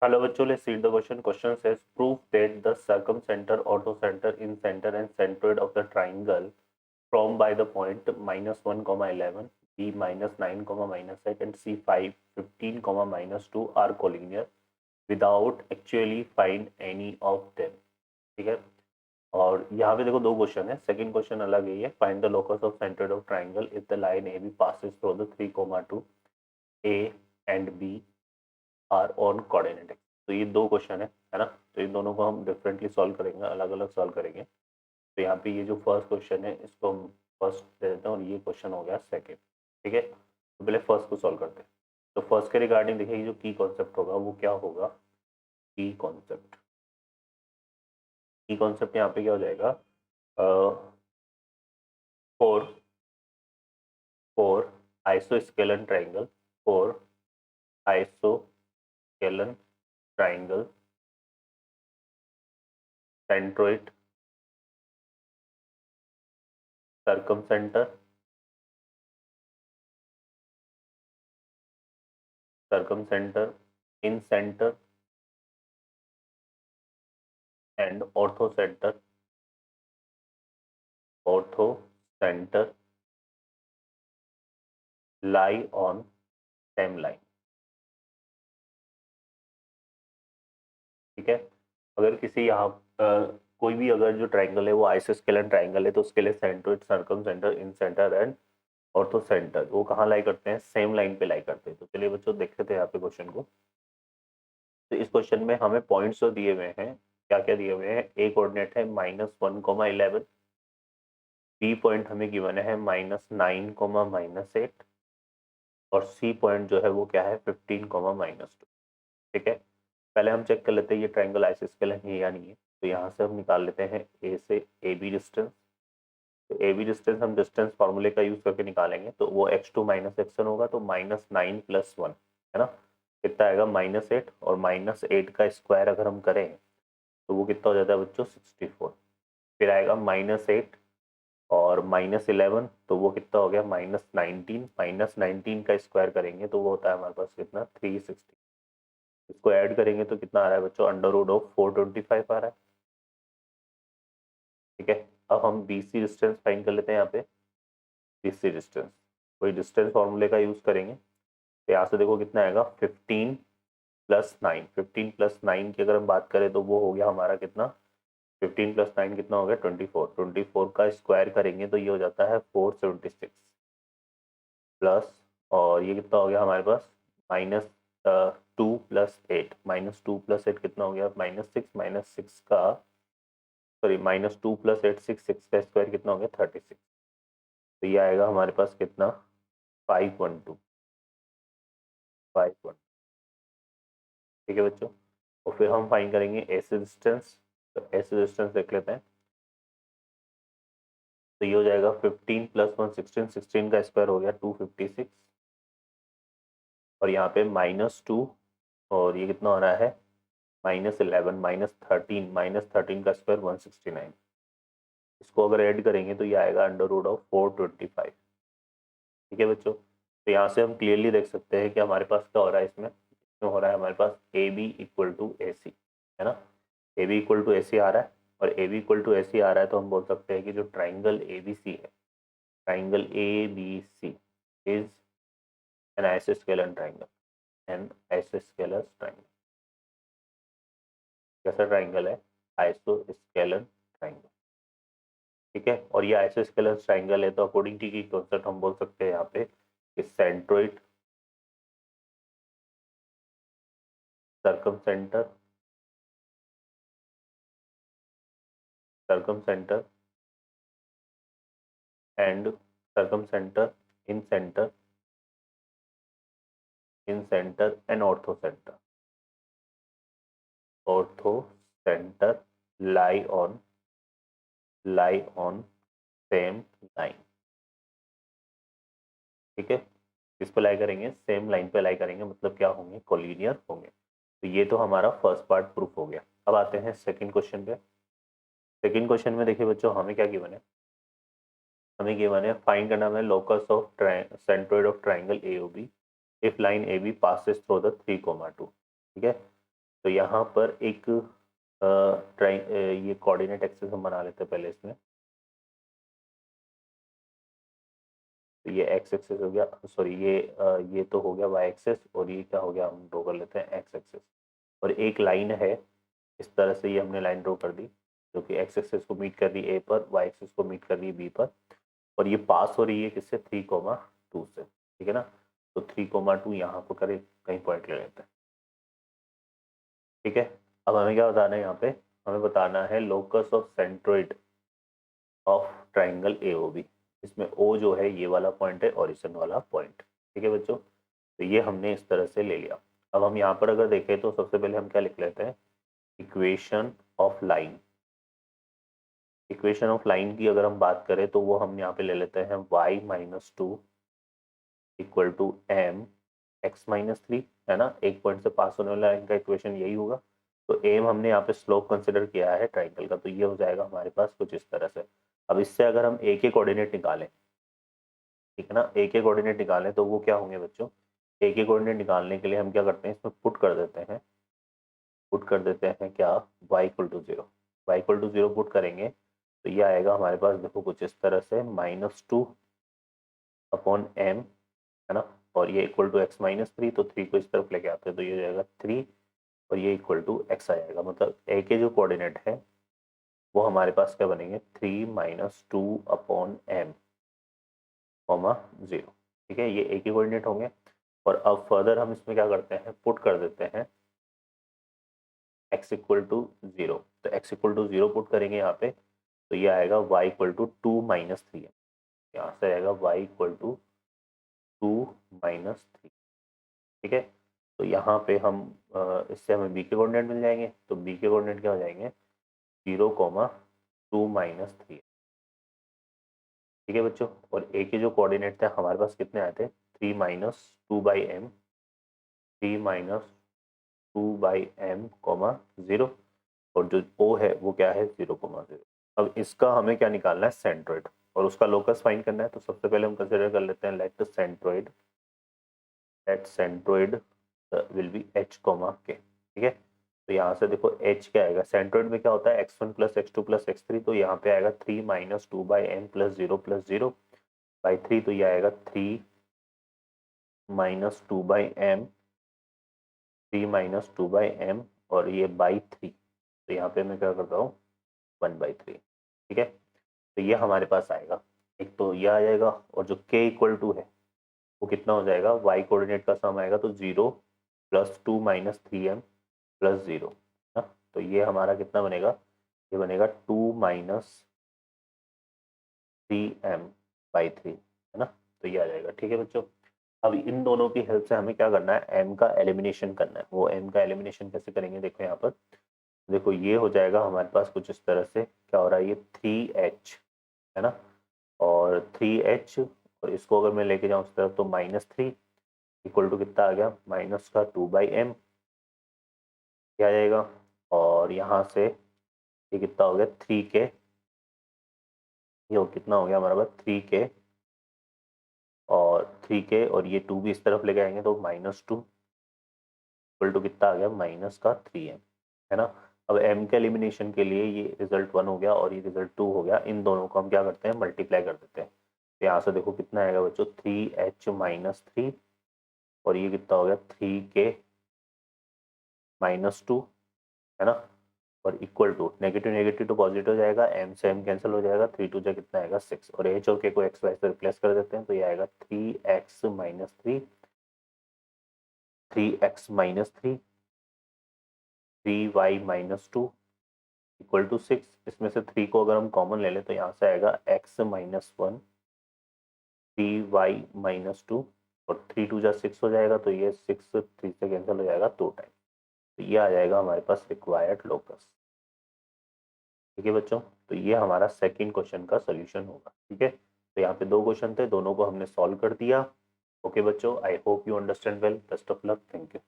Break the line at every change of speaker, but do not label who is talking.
Hello, bachcho, let's read the question. Question says, prove that the circumcenter, orthocenter, incenter, and centroid of the triangle from by the point -1, 11, B -9, -8, and C 5, 15, -2 are collinear without actually find any of them. ठीक है. और यहाँ पे देखो दो question है. Second question अलग है. ये find the locus of centroid of triangle if the line A B passes through the 3, 2 A and B are on coordinate. तो ये दो क्वेश्चन है ना. तो इन दोनों को हम डिफरेंटली सॉल्व करेंगे, अलग अलग सॉल्व करेंगे. तो यहाँ पे ये जो फर्स्ट क्वेश्चन है इसको हम फर्स्ट दे देते हैं और ये क्वेश्चन हो गया सेकंड. ठीक है. तो पहले फर्स्ट को सॉल्व करते हैं. तो फर्स्ट के रिगार्डिंग देखिए जो की कॉन्सेप्ट होगा वो क्या होगा. की कॉन्सेप्ट. की कॉन्सेप्ट यहाँ पे क्या हो जाएगा. For for isosceles triangle. For isosceles triangle centroid circumcenter in center and orthocenter lie on same line. ठीक है. अगर किसी यहाँ कोई भी अगर जो ट्राइंगल है वो आइसोस्केलन ट्राइंगल है तो उसके लिए centroid, circumcenter, incenter and orthocenter वो कहाँ लाई करते हैं. सेम लाइन पे लाई करते हैं. तो चलिए बच्चों देखते थे यहाँ पे क्वेश्चन को. तो इस क्वेश्चन में हमें पॉइंट्स तो दिए हुए हैं. क्या क्या दिए हुए हैं. ए कोऑर्डिनेट है -1, 11. बी पॉइंट हमें गिवन है -9, -8 और सी पॉइंट जो है वो क्या है 15, -2. ठीक है. पहले हम चेक कर लेते हैं ये ट्राइंगल आइसोस्केलन है या नहीं है. तो यहाँ से हम निकाल लेते हैं ए से ए बी डिस्टेंस. तो ए बी डिस्टेंस हम डिस्टेंस फार्मूले का यूज करके निकालेंगे तो वो x2 - x1 होगा. तो -9 + 1 है ना. कितना आएगा -8 और -8 का स्क्वायर अगर हम करें तो वो कितना हो जाता है बच्चों 64. फिर आएगा -8 और -11 तो वो कितना हो गया -19. -19 का स्क्वायर करेंगे तो वो होता है हमारे पास कितना 360. इसको ऐड करेंगे तो कितना आ रहा है बच्चों √425 आ रहा है. ठीक है. अब हम BC डिस्टेंस फाइंड कर लेते हैं. यहाँ पे BC डिस्टेंस कोई डिस्टेंस फॉर्मूले का यूज करेंगे. तो यहाँ से देखो कितना आएगा 15 + 9. 15 + 9 की अगर हम बात करें तो वो हो गया हमारा कितना 15 + 9 कितना हो गया 24. 24 का स्क्वायर करेंगे तो ये हो जाता है 476 प्लस और ये कितना हो गया हमारे पास -2 + 8. -2 + 8 कितना हो गया -6 -6 का सॉरी -2 + 8 6 6 का स्क्वायर कितना हो गया 36. तो ये आएगा हमारे पास कितना 512. ठीक है बच्चों. और फिर हम फाइंड करेंगे एसी डिस्टेंस. तो एसी डिस्टेंस देख लेते हैं. तो ये हो जाएगा 15 + 1 16. 16 का स्क्वायर हो गया 256 और यहाँ पे -2 और ये कितना हो रहा है -11 -13 का स्क्वायर 169. इसको अगर ऐड करेंगे तो ये आएगा √425. ठीक है बच्चों. तो यहाँ से हम क्लियरली देख सकते हैं कि हमारे पास क्या हो रहा है. इसमें हो रहा है हमारे पास AB = AC है ना. AB = AC आ रहा है और AB = AC आ रहा है तो हम बोल सकते हैं कि जो ट्राइंगल ABC है triangle ABC is an isosceles triangle. कैसा ट्राइंगल है आइसोस्केलन ट्राइंगल. ठीक है. और ये आइसोस्केलन ट्राइंगल है तो अकॉर्डिंग टू की कॉन्सेप्ट हम बोल सकते हैं यहाँ पे कि centroid circumcenter and circumcenter incenter and orthocenter lie on same line. ठीक है. किस पे लाई करेंगे सेम लाइन पे लाई करेंगे मतलब क्या होंगे कोलिनियर होंगे. तो ये तो हमारा फर्स्ट पार्ट प्रूफ हो गया. अब आते हैं सेकंड क्वेश्चन पे. सेकंड क्वेश्चन में देखिए बच्चों हमें क्या गिवन है. हमें गिवन है फाइंड करना है locus of centroid of triangle AOB if line AB passes through the 3, 2. ठीक है. तो यहाँ पर एक ये कोऑर्डिनेट एक्सिस हम बना लेते हैं पहले इसमें। तो ये एक्स एक्सिस हो गया, सॉरी ये तो हो गया वाई एक्सिस, और ये क्या हो गया, हम ड्रॉ कर लेते हैं एक्स एक्सिस। और एक लाइन है इस तरह से, ये हमने लाइन ड्रॉ कर दी जो कि एक्स एक्सिस को मीट कर रही है ए पर, वाई एक्सिस को मीट कर रही है बी पर, और ये पास हो रही है किससे, 3,2 से, ठीक है ना। तो 3,2 यहाँ पर करें कहीं पॉइंट ले लेते हैं, ठीक है। अब हमें क्या बताना है यहाँ पे, हमें बताना है locus of centroid of triangle AOB. इसमें ओ जो है ये वाला पॉइंट है, ओरिजिन वाला पॉइंट, ठीक है बच्चों। तो ये हमने इस तरह से ले लिया। अब हम यहाँ पर अगर देखें तो सबसे पहले हम क्या लिख लेते हैं, equation of line. Equation of line की अगर हम बात करें तो वो हम यहाँ पे ले लेते हैं y-2 equal to M x-3, है ना। एक पॉइंट से पास होने वाला लाइन का इक्वेशन यही होगा। तो एम हमने यहाँ पे स्लोप कंसिडर किया है ट्राइंगल का, तो ये हो जाएगा हमारे पास कुछ इस तरह से। अब इससे अगर हम ए के कोऑर्डिनेट निकालें, ठीक है ना, ए के कोऑर्डिनेट निकालें तो वो क्या होंगे बच्चों, ए के कोऑर्डिनेट निकालने के लिए हम क्या करते हैं, इसमें पुट कर देते हैं क्या, y=0। y=0 पुट करेंगे तो ये आएगा हमारे पास, देखो कुछ इस तरह से, -2/m, है ना। और ये इक्वल टू x-3, तो 3 को इस तरफ लेके आते हैं तो ये हो जाएगा 3, और ये इक्वल टू x आ जाएगा। मतलब ए के जो कोऑर्डिनेट है वो हमारे पास क्या बनेंगे, 3-2/m, 0, ठीक है। ये ए के कोऑर्डिनेट होंगे। और अब फर्दर हम इसमें क्या करते हैं, पुट कर देते हैं x=0। तो x=0 पुट करेंगे यहाँ पे, तो ये आएगा y=2-3, यहाँ से आएगा y=2-3, ठीक है। तो यहाँ पे हम इससे हमें b के कोऑर्डिनेट मिल जाएंगे, तो b के कोऑर्डिनेट क्या हो जाएंगे, 0,2-3, ठीक है बच्चों। और a के जो कोऑर्डिनेट थे हमारे पास कितने आए थे, 3-2/m, 3-2/m, 0, और जो o है वो क्या है, 0,0। अब इसका हमें क्या निकालना है, सेंट्रोइड, और उसका लोकस फाइंड करना है। तो सबसे पहले हम कंसिडर कर लेते हैं, let centroid will be h, k, ठीक है। तो यहाँ से देखो h क्या आएगा, सेंट्रोइड में क्या होता है, x1 + x2 + x3, तो यहाँ पे आएगा 3-2/m + 0 + 0/3, तो ये आएगा 3-2/m, 3-2/m, और ये बाई 3, तो यहाँ पे मैं क्या करता हूँ, 1/3, ठीक है। तो ये हमारे पास आएगा, एक तो ये आ जाएगा, और जो k = है वो कितना हो जाएगा, y कोऑर्डिनेट का सम आएगा, तो 0 + 2 - 3m + 0, है ना। तो ये हमारा कितना बनेगा, ये बनेगा 2 - 3m/3, है ना। तो ये आ जाएगा, ठीक है बच्चों। अब इन दोनों की हेल्प से हमें क्या करना है, m का एलिमिनेशन करना है। वो m का एलिमिनेशन कैसे करेंगे, देखो यहाँ पर, देखो ये हो जाएगा हमारे पास कुछ इस तरह से, क्या हो रहा है, ये 3h, है ना, और 3h, और इसको अगर मैं लेके जाऊँ उस तरफ तो -3 इक्वल टू कितना आ गया, -2/m, क्या आ जाएगा। और यहाँ से ये कितना हो गया, 3k, ये कितना हो गया हमारा पास, 3k, और 3k, और ये 2 भी इस तरफ लेके आएंगे तो -2 इक्वल टू कितना आ गया, -3m, है ना। अब m के एलिमिनेशन के लिए ये रिजल्ट 1 हो गया और ये रिजल्ट 2 हो गया, इन दोनों को हम क्या करते हैं, मल्टीप्लाई कर देते हैं। तो यहाँ से देखो कितना आएगा बच्चों, 3h - 3, और ये कितना हो गया, 3k - 2, है ना, और इक्वल टू, नेगेटिव नेगेटिव तो पॉजिटिव हो जाएगा, m से m कैंसिल हो जाएगा, 3 2 जा कितना आएगा, 6, और h और k को x y से रिप्लेस कर देते हैं, तो ये आएगा 3x - 3, 3x - 3, 3y - 2 equal to 6। इसमें से 3 को अगर हम कॉमन ले लें तो यहाँ से आएगा x - 1, 3y - 2, और 3 2 जा 6 हो जाएगा, तो ये 6 3 से कैंसिल हो जाएगा 2 टाइम। तो ये आ जाएगा हमारे पास रिक्वायर्ड लोकस, ठीक है बच्चों। तो ये हमारा सेकंड क्वेश्चन का सोल्यूशन होगा, ठीक है। तो यहाँ पे 2 क्वेश्चन थे, दोनों को हमने सॉल्व कर दिया। ओके बच्चों, I hope you understand well, best of luck, thank you.